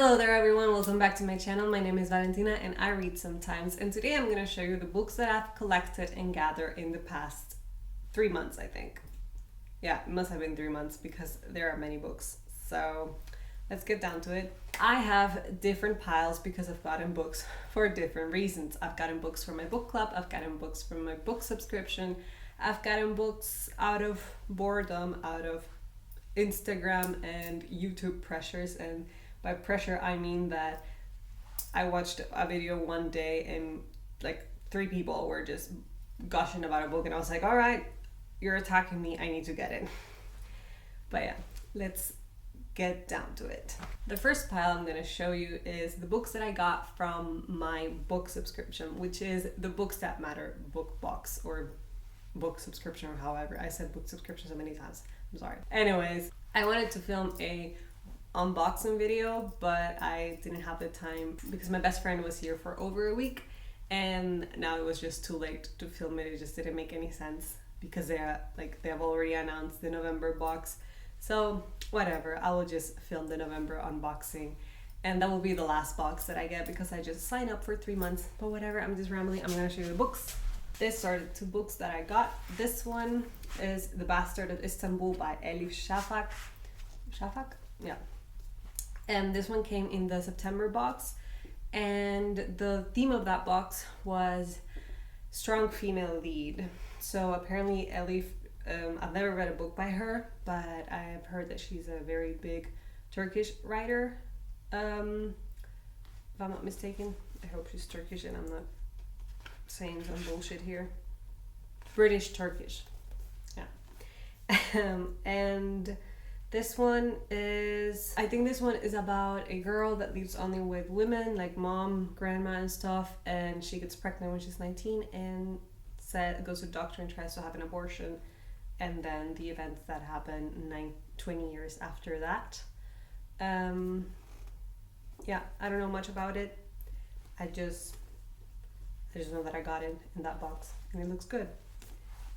Hello there everyone, welcome back to my channel. My name is Valentina and I read sometimes, and today I'm going to show you the books that I've collected and gathered in the past 3 months, I think. Yeah, it must have been 3 months because there are many books. So let's get down to it. I have different piles because I've gotten books for different reasons. I've gotten books for my book club, I've gotten books from my book subscription, I've gotten books out of boredom, out of Instagram and YouTube pressures, and by pressure I mean that I watched a video one day and like 3 people were just gushing about a book and I was like, all right, you're attacking me, I need to get it. But yeah, let's get down to it. The first pile I'm going to show you is the books that I got from my book subscription, which is the Books That Matter book box, or book subscription, or however. I said book subscription so many times, I'm sorry. Anyways, I wanted to film a unboxing video, but I didn't have the time because my best friend was here for over a week and now it was just too late to film it. It just didn't make any sense because they have already announced the November box. So whatever, I will just film the November unboxing and that will be the last box that I get because I just signed up for 3 months. But whatever, I'm just rambling. I'm gonna show you the books. These are the 2 books that I got. This one is The Bastard of Istanbul by Elif Shafak. Shafak? Yeah. And this one came in the September box, and the theme of that box was strong female lead. So apparently Elif, I've never read a book by her, but I have heard that she's a very big Turkish writer, if I'm not mistaken. I hope she's Turkish and I'm not saying some bullshit here. British Turkish, yeah. And this one is, I think this one is about a girl that lives only with women, like mom, grandma and stuff, and she gets pregnant when she's 19 and goes to the doctor and tries to have an abortion, and then the events that happen 20 years after that. Yeah, I don't know much about it. I just know that I got it in that box and it looks good.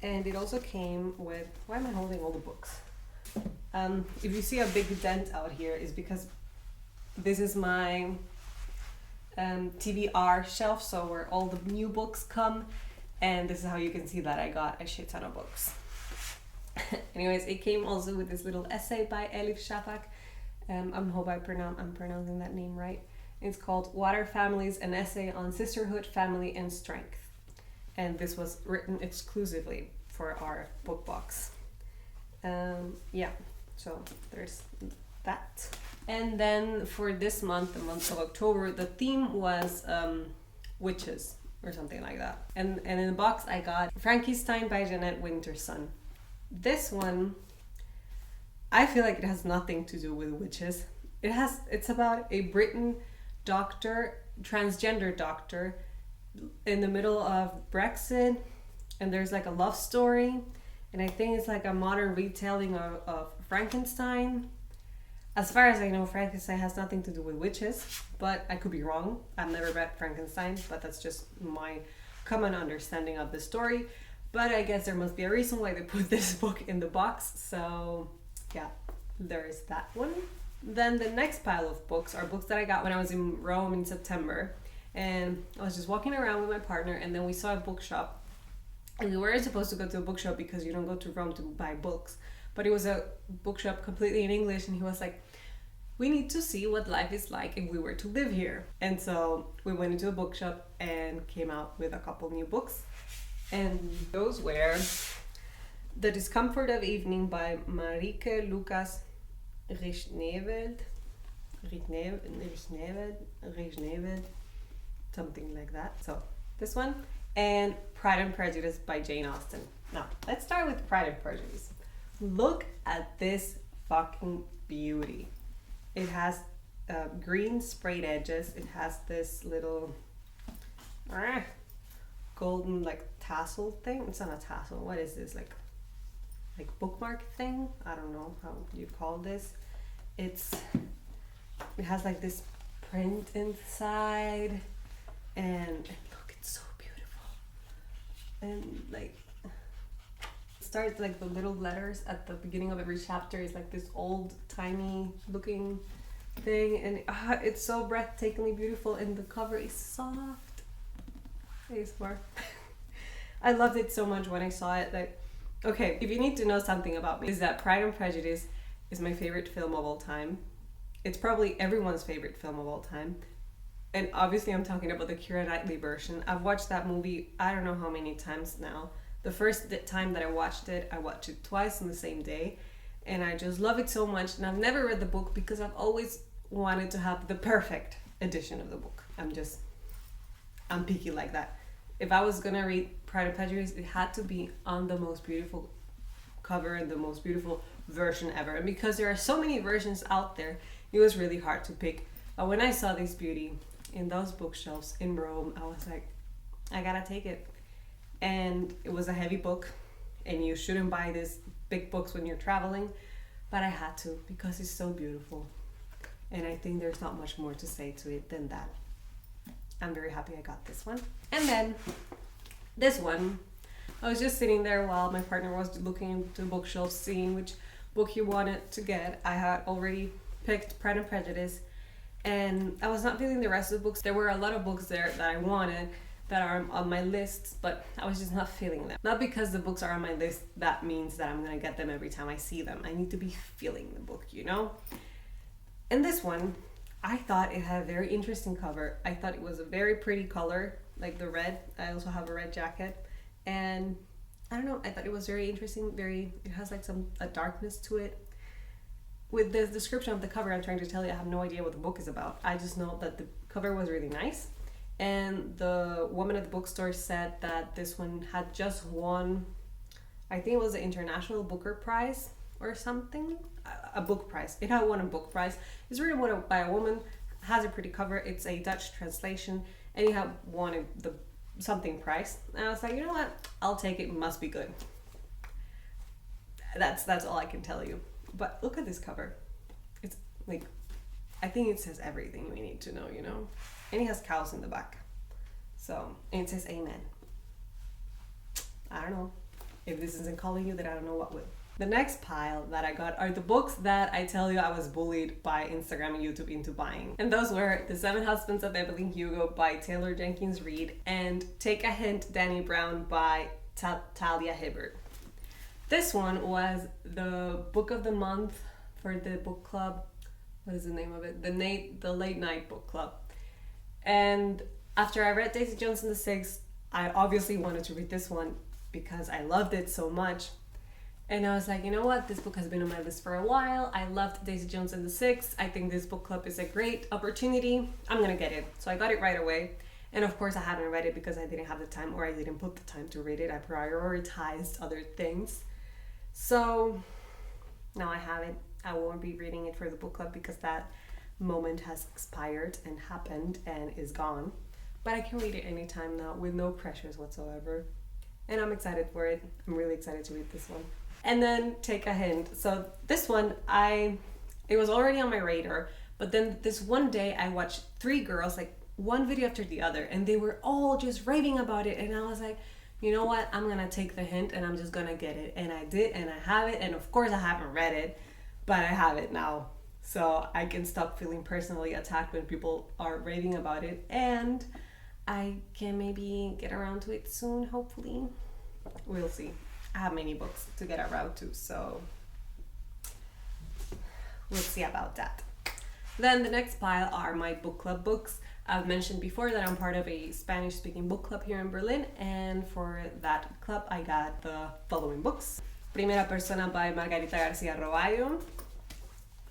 And it also came with, why am I holding all the books? If you see a big dent out here, is because this is my TBR shelf, so where all the new books come, and this is how you can see that I got a shit ton of books. Anyways, it came also with this little essay by Elif Shafak. I hope I'm pronouncing that name right. It's called What Are Families? An Essay on Sisterhood, Family and Strength. And this was written exclusively for our book box. Yeah, so there's that. And then for this month, the month of October, the theme was witches or something like that. And in the box I got Frankissstein by Jeanette Winterson. This one, I feel like it has nothing to do with witches. It's about a Britain doctor, transgender doctor, in the middle of Brexit, and there's like a love story, and I think it's like a modern retelling of Frankenstein. As far as I know, Frankenstein has nothing to do with witches, but I could be wrong. I've never read Frankenstein, but that's just my common understanding of the story. But I guess there must be a reason why they put this book in the box, so yeah, there is that one. Then the next pile of books are books that I got when I was in Rome in September, and I was just walking around with my partner, and then we saw a bookshop. And we weren't supposed to go to a bookshop because you don't go to Rome to buy books. But it was a bookshop completely in English, and he was like, we need to see what life is like if we were to live here. And so we went into a bookshop and came out with a couple new books. And those were The Discomfort of Evening by Marieke Lucas Rijneveld, something like that. So this one, and Pride and Prejudice by Jane Austen. Now, let's start with Pride and Prejudice. Look at this fucking beauty. It has green sprayed edges. It has this little golden like tassel thing. It's not a tassel. What is this? Like bookmark thing? I don't know how you call this. It has like this print inside, and look, it's so beautiful. And like starts like the little letters at the beginning of every chapter is like this old tiny looking thing, and it's so breathtakingly beautiful, and the cover is soft. ASMR. I loved it so much when I saw it. Like, okay, if you need to know something about me, is that Pride and Prejudice is my favorite film of all time. It's probably everyone's favorite film of all time. And obviously I'm talking about the Keira Knightley version. I've watched that movie I don't know how many times now. The first time that I watched it twice on the same day. And I just love it so much. And I've never read the book because I've always wanted to have the perfect edition of the book. I'm picky like that. If I was gonna read Pride and Prejudice, it had to be on the most beautiful cover and the most beautiful version ever. And because there are so many versions out there, it was really hard to pick. But when I saw this beauty in those bookshelves in Rome, I was like, I gotta take it. And it was a heavy book, and you shouldn't buy these big books when you're traveling, but I had to because it's so beautiful. And I think there's not much more to say to it than that. I'm very happy I got this one. And then this one, I was just sitting there while my partner was looking into the bookshelf, seeing which book he wanted to get. I had already picked Pride and Prejudice, and I was not feeling the rest of the books. There were a lot of books there that I wanted that are on my list, but I was just not feeling them. Not because the books are on my list, that means that I'm gonna get them every time I see them. I need to be feeling the book, you know? And this one, I thought it had a very interesting cover. I thought it was a very pretty color, like the red. I also have a red jacket. And I don't know, I thought it was very interesting. It has like a darkness to it. With the description of the cover, I'm trying to tell you, I have no idea what the book is about. I just know that the cover was really nice. And the woman at the bookstore said that this one had just won, I think it was the International Booker Prize or something. A book prize. It had won a book prize. It's written by a woman, has a pretty cover. It's a Dutch translation, and it had won the something prize. And I was like, you know what? I'll take it. It must be good. That's all I can tell you. But look at this cover. It's like, I think it says everything we need to know, you know? And it has cows in the back. So, and it says amen. I don't know. If this isn't calling you, then I don't know what would. The next pile that I got are the books that I tell you I was bullied by Instagram and YouTube into buying. And those were The Seven Husbands of Evelyn Hugo by Taylor Jenkins Reid and Take a Hint, Dani Brown by Talia Hibbert. This one was the book of the month for the book club. What is the name of it? The Late Night Book Club. And after I read Daisy Jones and the Six, I obviously wanted to read this one because I loved it so much. And I was like, you know what? This book has been on my list for a while. I loved Daisy Jones and the Six. I think this book club is a great opportunity. I'm gonna get it. So I got it right away. And of course I haven't read it because I didn't have the time, or I didn't put the time to read it. I prioritized other things. So now I have it. I won't be reading it for the book club because that moment has expired and happened and is gone. But I can read it anytime now with no pressures whatsoever. And I'm excited for it. I'm really excited to read this one. And then Take a Hint. So this one, it was already on my radar, but then this one day I watched three girls, like one video after the other, and they were all just raving about it. And I was like, you know what? I'm gonna take the hint and I'm just gonna get it. And I did, and I have it. And of course I haven't read it, but I have it now. So I can stop feeling personally attacked when people are raving about it. And I can maybe get around to it soon, hopefully. We'll see. I have many books to get around to, so we'll see about that. Then the next pile are my book club books. I've mentioned before that I'm part of a Spanish-speaking book club here in Berlin, and for that club I got the following books. Primera Persona by Margarita García Robayo,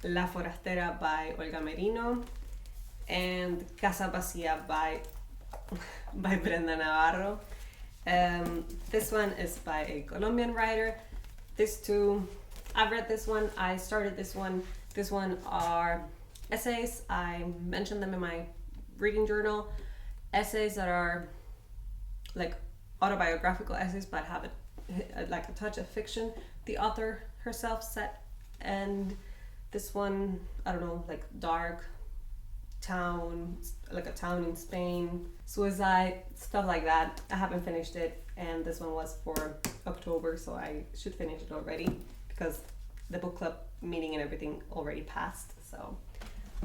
La Forastera by Olga Merino, and Casa Vacia by Brenda Navarro. This one is by a Colombian writer. These two, I've read this one, I started this one. This one are essays. I mentioned them in my reading journal. Essays that are like autobiographical essays but have like a touch of fiction. The author herself said. And this one, I don't know, like dark town, like a town in Spain, suicide, stuff like that. I haven't finished it, and this one was for October, so I should finish it already because the book club meeting and everything already passed. So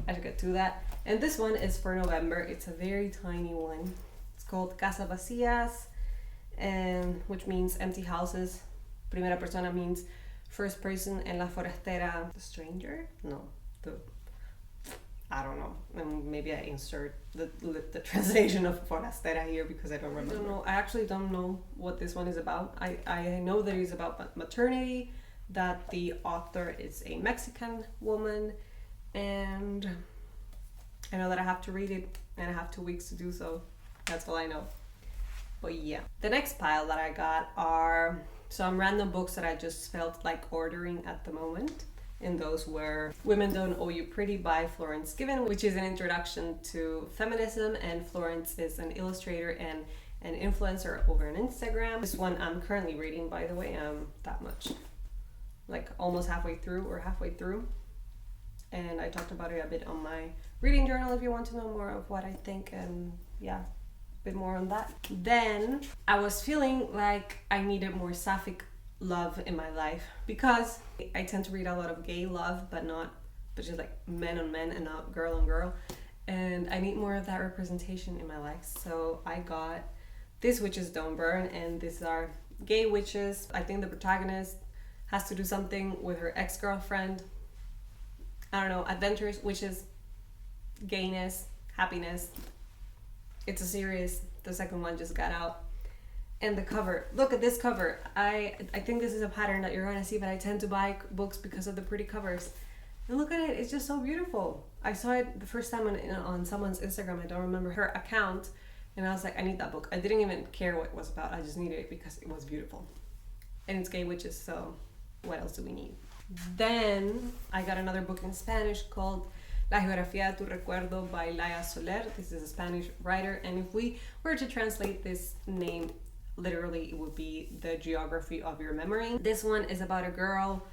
I should get to that. And this one is for November. It's a very tiny one. It's called Casas Vacias, and which means empty houses. Primera persona means first person, and la forastera, the stranger? No, I don't know. Maybe I insert the translation of forastera here because I don't remember. I actually don't know what this one is about. I know that it's about maternity, that the author is a Mexican woman, and I know that I have to read it and I have 2 weeks to do so. That's all I know. But yeah. The next pile that I got are some random books that I just felt like ordering at the moment. And those were Women Don't Owe You Pretty by Florence Given, which is an introduction to feminism, and Florence is an illustrator and an influencer over on Instagram. This one I'm currently reading, by the way. That much, like almost halfway through. And I talked about it a bit on my reading journal if you want to know more of what I think, and yeah, a bit more on that. Then I was feeling like I needed more sapphic love in my life, because I tend to read a lot of gay love, but just like men on men and not girl on girl, and I need more of that representation in my life. So I got These Witches Don't Burn, and these are gay witches. I think the protagonist has to do something with her ex-girlfriend. I don't know, adventurous witches, gayness, happiness. It's a series. The second one just got out. And the cover, look at this cover. I think this is a pattern that you're going to see, but I tend to buy books because of the pretty covers. And look at it, it's just so beautiful. I saw it the first time on someone's Instagram, I don't remember her account, and I was like, I need that book. I didn't even care what it was about, I just needed it because it was beautiful. And it's gay witches, so what else do we need? Then I got another book in Spanish called La Geografia de tu Recuerdo by Laia Soler. This is a Spanish writer, and if we were to translate this name literally, it would be the geography of your memory. This one is about a girl,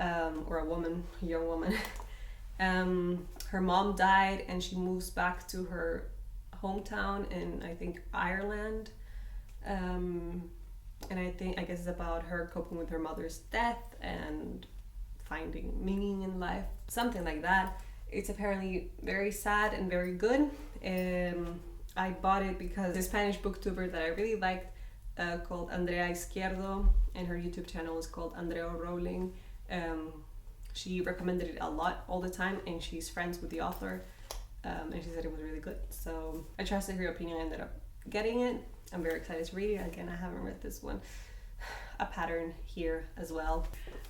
or a woman, young woman. Her mom died and she moves back to her hometown in, I think, Ireland. And I guess it's about her coping with her mother's death and finding meaning in life, something like that. It's apparently very sad and very good. I bought it because the Spanish booktuber that I really liked, called Andrea Izquierdo, and her YouTube channel is called Andrea Rowling. She recommended it a lot all the time, and she's friends with the author, and she said it was really good. So I trusted her opinion. I ended up getting it. I'm very excited to read it. Again, I haven't read this one. A pattern here as well.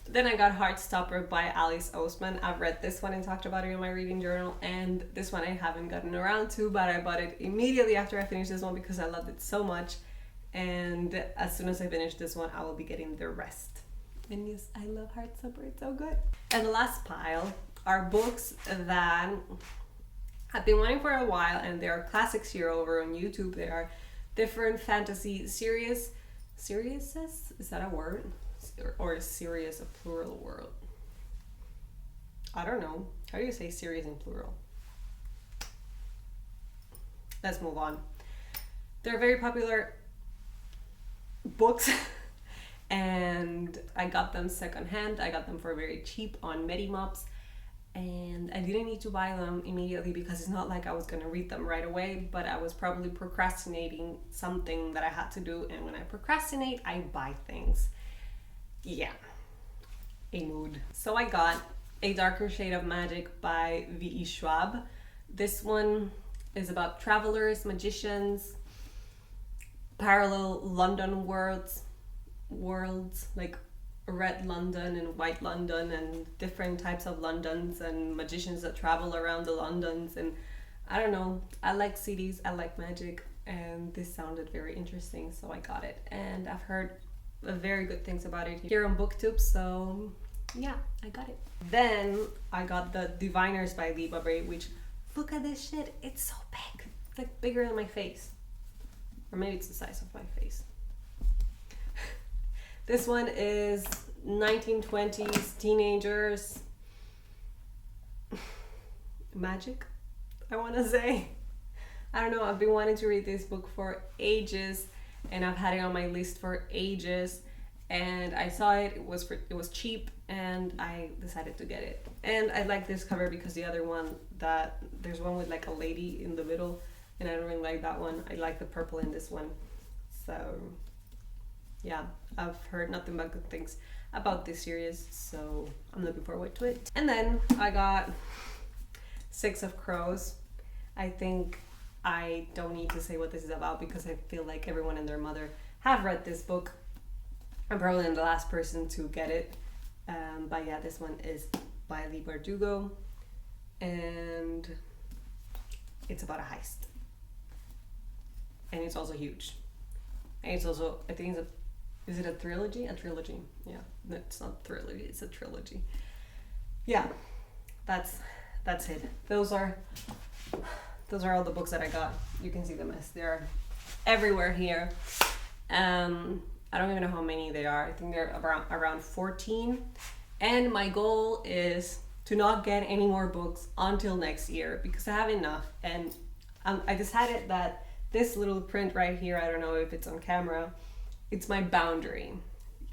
Then I got Heartstopper by Alice Oseman. I've read this one and talked about it in my reading journal, and this one I haven't gotten around to, but I bought it immediately after I finished this one because I loved it so much. And as soon as I finish this one, I will be getting the rest. And yes, I love Heartstopper, it's so good. And the last pile are books that I've been wanting for a while, and there are classics here over on YouTube. There are different fantasy series. Seriouses? Is that a word? Or is serious a plural word? I don't know. How do you say serious in plural? Let's move on. They're very popular books and I got them secondhand. I got them for very cheap on Medimops, and I didn't need to buy them immediately because it's not like I was gonna read them right away, but I was probably procrastinating something that I had to do, and when I procrastinate, I buy things. Yeah, a mood. So I got A Darker Shade of Magic by V.E. Schwab. This one is about travelers, magicians, parallel London worlds, like red London and white London, and different types of Londons and magicians that travel around the Londons. And I don't know, I like cities, I like magic, and this sounded very interesting, so I got it. And I've heard very good things about it here on BookTube, so yeah, I got it. Then I got The Diviners by Liba Bray, which, look at this shit, it's so big. It's like bigger than my face. Or maybe it's the size of my face. This one is 1920s teenagers. Magic, I want to say. I don't know, I've been wanting to read this book for ages, and I've had it on my list for ages, and I saw it. It was cheap, and I decided to get it. And I like this cover because the other one, that there's one with like a lady in the middle, and I don't really like that one. I like the purple in this one. So yeah, I've heard nothing but good things about this series, so I'm looking forward to it. And then I got Six of Crows. I think I don't need to say what this is about because I feel like everyone and their mother have read this book. I'm probably the last person to get it. But yeah, this one is by Leigh Bardugo, and it's about a heist. And it's also huge. And it's also, I think is it a trilogy? A trilogy. Yeah, it's not a trilogy, it's a trilogy. Yeah, that's it. Those are all the books that I got. You can see them as they're everywhere here. I don't even know how many they are. I think they're around 14. And my goal is to not get any more books until next year because I have enough. And I decided that this little print right here, I don't know if it's on camera, it's my boundary.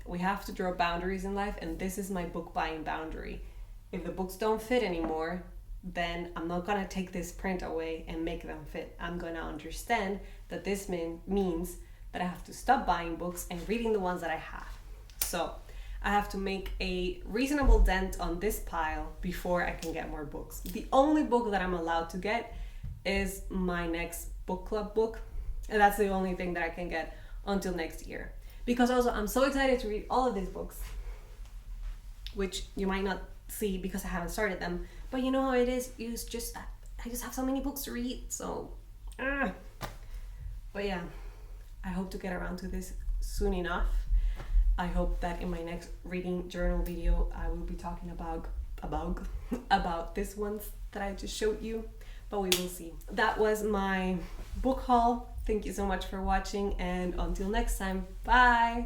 We have to draw boundaries in life, and this is my book buying boundary. If the books don't fit anymore, then I'm not gonna take this print away and make them fit. I'm gonna understand that this means that I have to stop buying books and reading the ones that I have. So I have to make a reasonable dent on this pile before I can get more books. The only book that I'm allowed to get is my next book club book, and that's the only thing that I can get until next year. Because also I'm so excited to read all of these books, which you might not see because I haven't started them, but you know how it is. I just have so many books to read, so but yeah, I hope to get around to this soon enough. I hope that in my next reading journal video I will be talking about this ones that I just showed you, but we will see. That was my book haul. Thank you so much for watching, and until next time, bye!